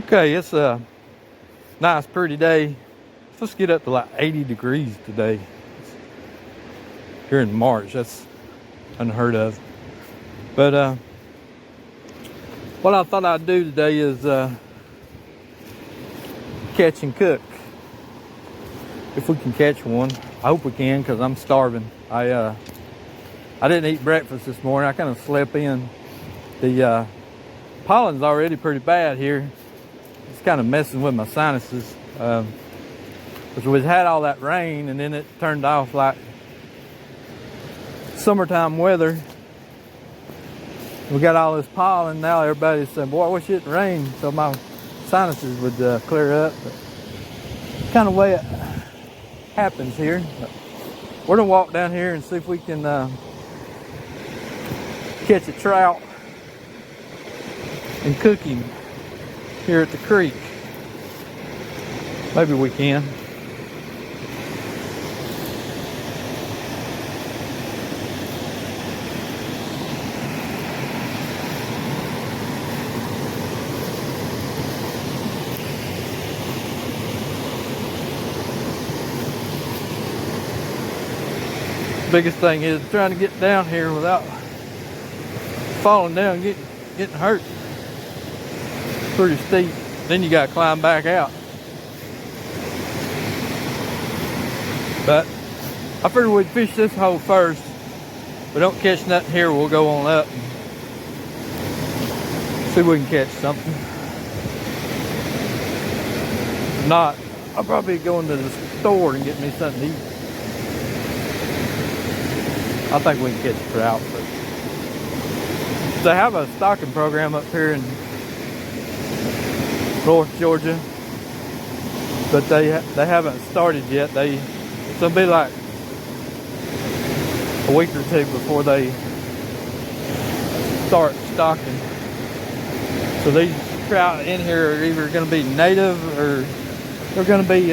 Okay, it's a nice, pretty day. It's supposed to get up to like 80 degrees today. Here in March, that's unheard of. But what I thought I'd do today is catch and cook. If we can catch one. I hope we can, because I'm starving. I didn't eat breakfast this morning. I kind of slept in. The pollen's already pretty bad here. It's kind of messing with my sinuses. Because we had all that rain and then it turned off like summertime weather. We got all this pollen. Now everybody's saying, boy, I wish it rained so my sinuses would clear up. But kind of way it happens here. But we're gonna walk down here and see if we can catch a trout and cook him here at the creek. Maybe we can. Biggest thing is trying to get down here without falling down and getting hurt. Pretty steep. Then you gotta climb back out. But I figured we'd fish this hole first. If we don't catch nothing here, we'll go on up and see if we can catch something. If not, I'll probably go into the store and get me something to eat. I think we can catch a trout, but they have a stocking program up here in North Georgia, but they haven't started yet. So it'll be like a week or two before they start stocking. So these trout in here are either going to be native or they're going to be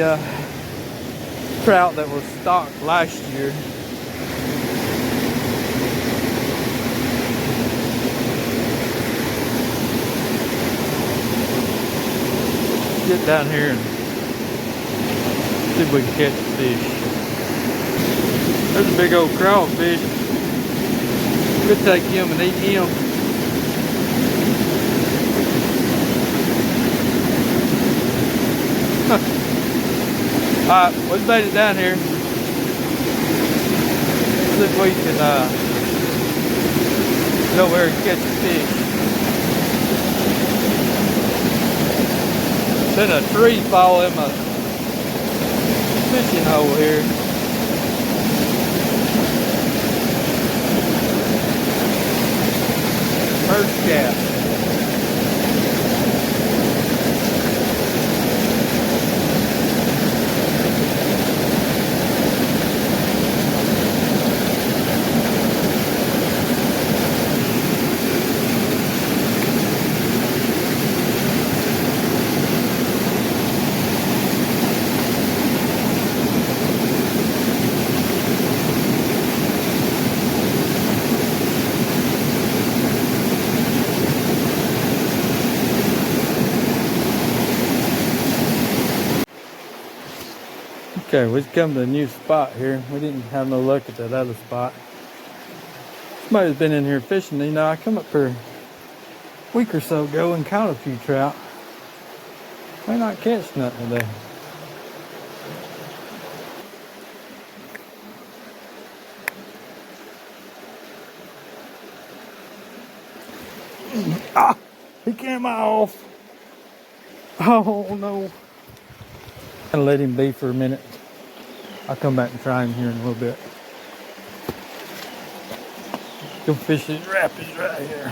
trout that was stocked last year. Get down here and see if we can catch a fish. There's a big old crawfish. Could take him and eat him. Alright, we made it down here. See if we can get over here and catch a fish. Then a tree fall in my fishing hole here. First cast. Okay, we've come to a new spot here. We didn't have no luck at that other spot. Somebody's been in here fishing. You know, I come up here a week or so ago and caught a few trout. May not catch nothing today. Ah! He came off! Oh no. I'll let him be for a minute. I'll come back and try him here in a little bit. Go fish these rapids right here.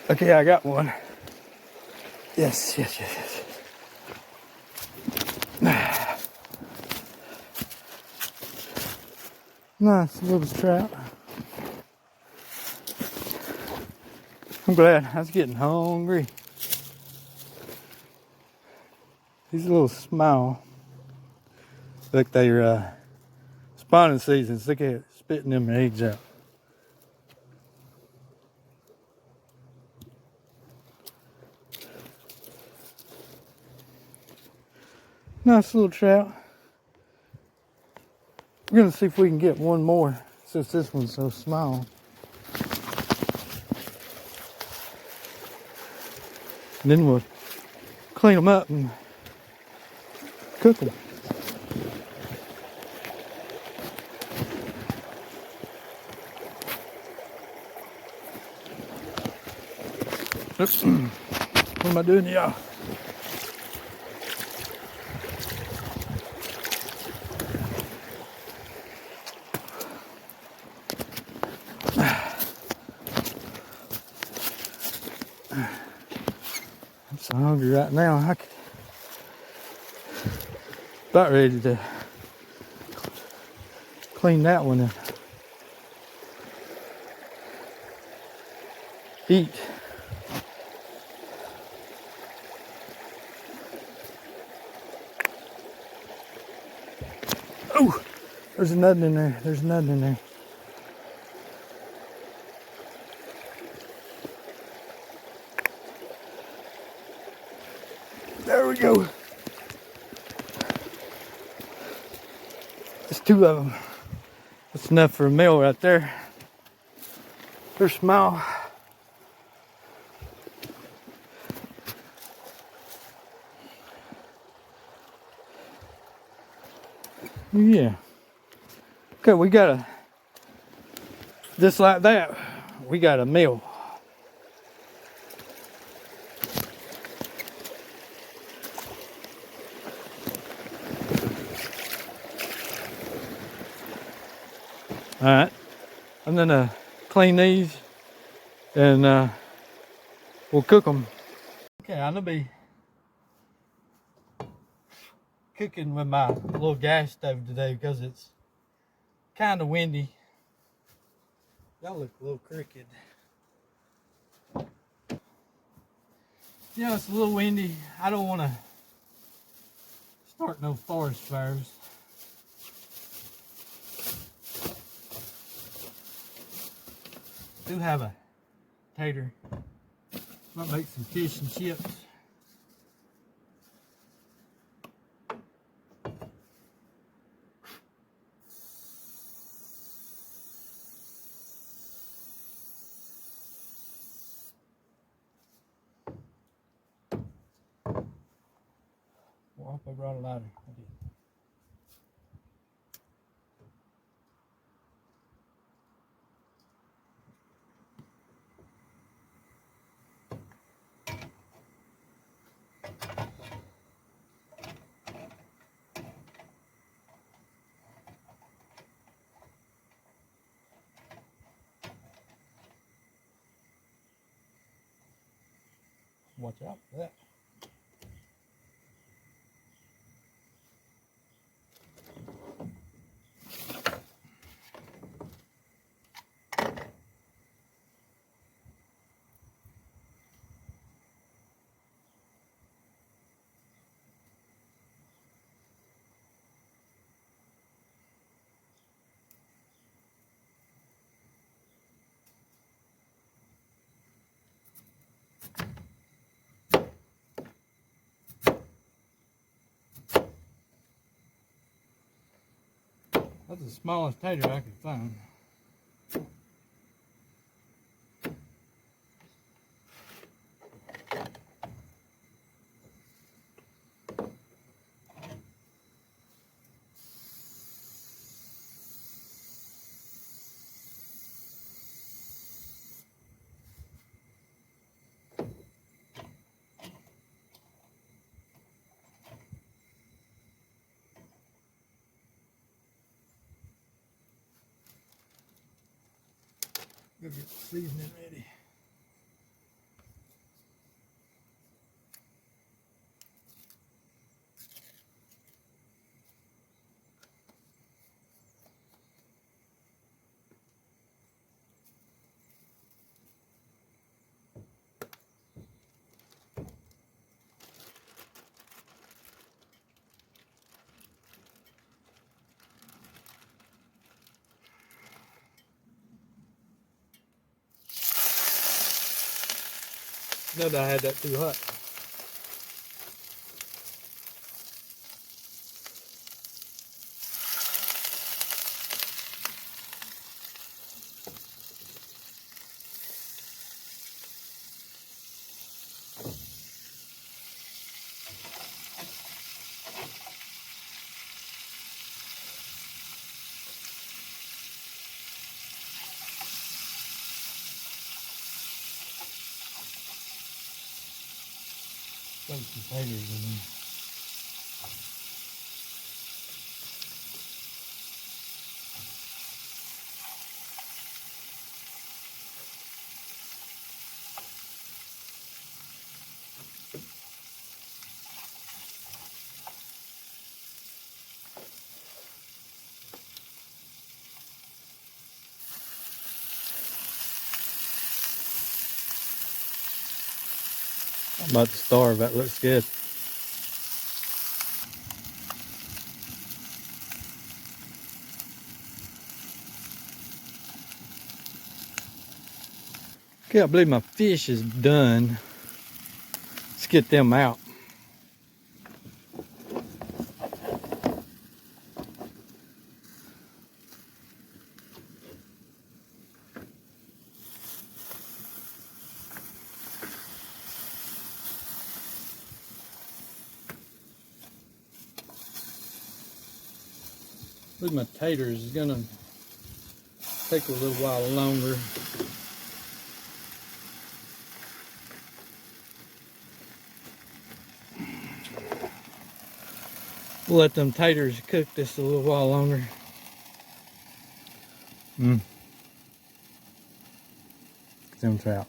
Okay, I got one. Yes, yes, yes, yes. Nice little trout. I'm glad. I was getting hungry. These little small. Look, they're spawning seasons. Look at it, spitting them eggs out. Nice little trout. We're gonna see if we can get one more since this one's so small. And then we'll clean them up and cook them. Oops. What am I doing to y'all? I'm so hungry right now. I could about ready to clean that one and eat. Oh, there's nothing in there. There's nothing in there. There we go. There's two of them. That's enough for a meal right there. They're small. Yeah. Okay, we got a, just like that, we got a meal. All right, I'm gonna clean these and we'll cook them. Okay, I'm gonna be cooking with my little gas stove today because it's kind of windy. Y'all look a little crooked. Yeah, it's a little windy. I don't want to start no forest fires. Do have a tater. Might make some fish and chips. Well, I hope I brought a lighter. I did. Watch out for that. That's the smallest tater I could find. Go get the seasoning ready. Know that I had that too hot. Some potatoes in there. I'm about to starve. That looks good. Okay, I believe my fish is done. Let's get them out. With my taters, it's gonna take a little while longer. We'll let them taters cook just a little while longer. Them trout.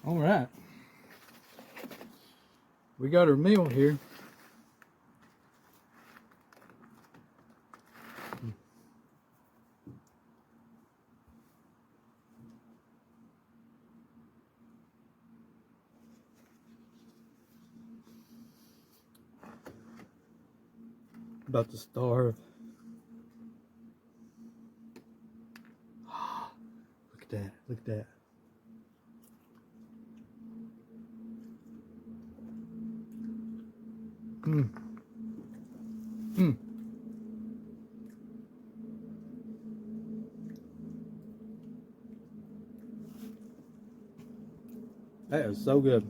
All right. We got our meal here. About to starve. Look at that. Look at that. That is so good.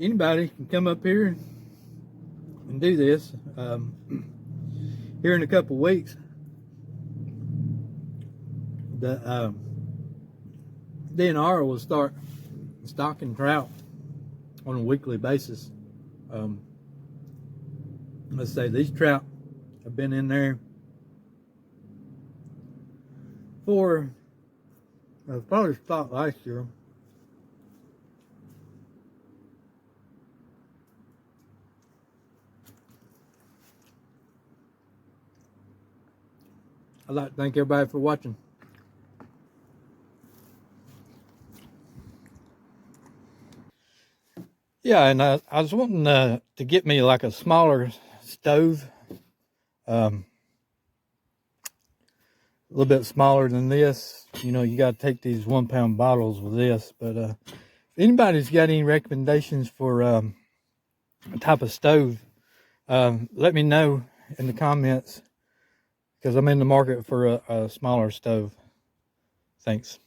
Anybody can come up here and do this. Here in a couple weeks, the DNR will start stocking trout on a weekly basis. Let's say these trout have been in there for probably stocked last year. I'd like to thank everybody for watching. Yeah, and I was wanting to get me like a smaller stove, a little bit smaller than this. You know, you got to take these 1 pound bottles with this. But if anybody's got any recommendations for a type of stove, let me know in the comments, because I'm in the market for a smaller stove. Thanks.